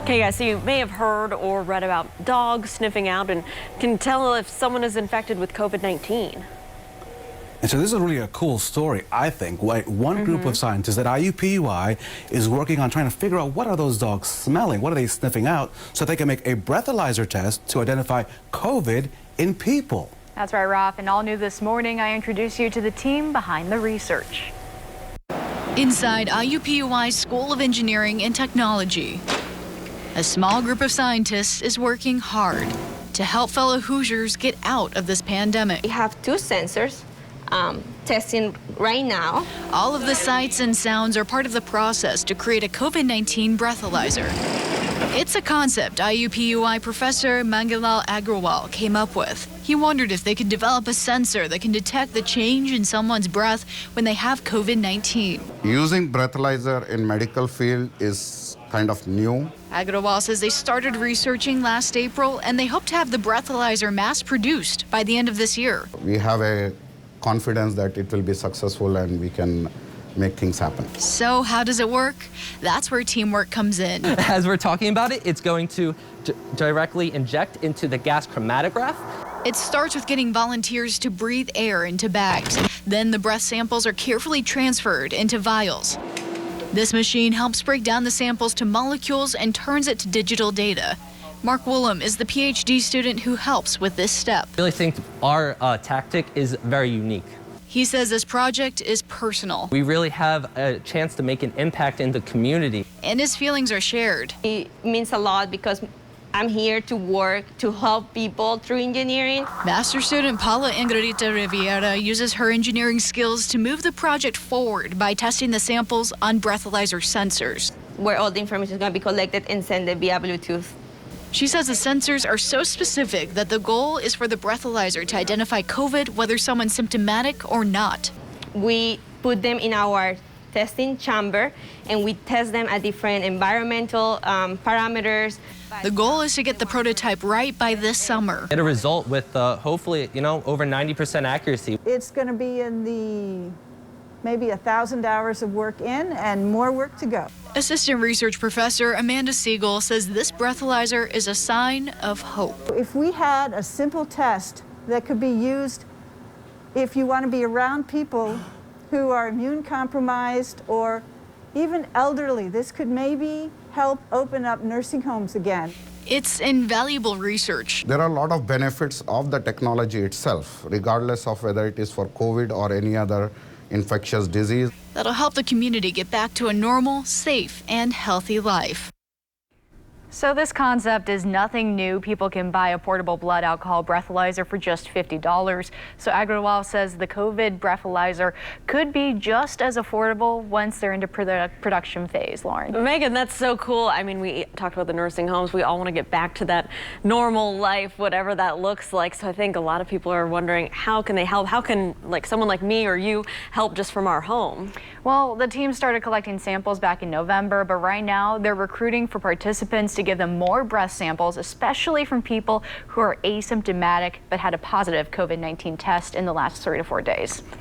Okay, guys, so you may have heard or read about dogs sniffing out and can tell if someone is infected with COVID-19. And so this is really a cool story, I think. One group of scientists at IUPUI is working on trying to figure out what are those dogs smelling, what are they sniffing out, so they can make a breathalyzer test to identify COVID in people. That's right, Ralph. And all new this morning, I introduce you to the team behind the research. Inside IUPUI's School of Engineering and Technology, a small group of scientists is working hard to help fellow Hoosiers get out of this pandemic. We have two sensors testing right now. All of the sights and sounds are part of the process to create a COVID-19 breathalyzer. It's a concept IUPUI professor Mangalal Agrawal came up with. He wondered if they could develop a sensor that can detect the change in someone's breath when they have COVID-19. Using breathalyzer in medical field is kind of new. Agrawal says they started researching last April and they hope to have the breathalyzer mass-produced by the end of this year. We have a confidence that it will be successful and we can make things happen. So how does it work? That's where teamwork comes in. As we're talking about it, it's going to directly inject into the gas chromatograph. It starts with getting volunteers to breathe air into bags. Then the breath samples are carefully transferred into vials. This machine helps break down the samples to molecules and turns it to digital data. Mark Woolham is the PhD student who helps with this step. I really think our tactic is very unique. He says this project is personal. We really have a chance to make an impact in the community. And his feelings are shared. It means a lot because I'm here to work to help people through engineering. Master student Paula Ingridita Riviera uses her engineering skills to move the project forward by testing the samples on breathalyzer sensors. Where all the information is going to be collected and sent via Bluetooth. She says the sensors are so specific that the goal is for the breathalyzer to identify COVID whether someone's symptomatic or not. We put them in our testing chamber and we test them at different environmental parameters. The goal is to get the prototype right by this summer. Get a result with hopefully, over 90% accuracy. It's going to be in the maybe 1,000 hours of work in and more work to go. Assistant research professor Amanda Siegel says this breathalyzer is a sign of hope. If we had a simple test that could be used if you want to be around people who are immune compromised or even elderly, this could maybe help open up nursing homes again. It's invaluable research. There are a lot of benefits of the technology itself, regardless of whether it is for COVID or any other infectious disease. That'll help the community get back to a normal, safe, and healthy life. So this concept is nothing new. People can buy a portable blood alcohol breathalyzer for just $50. So Agrawal says the COVID breathalyzer could be just as affordable once they're into production phase, Lauren. Megan, that's so cool. I mean, we talked about the nursing homes. We all want to get back to that normal life, whatever that looks like. So I think a lot of people are wondering, how can they help? How can someone like me or you help just from our home? Well, the team started collecting samples back in November, but right now they're recruiting for participants to give them more breath samples, especially from people who are asymptomatic but had a positive COVID-19 test in the last 3 to 4 days.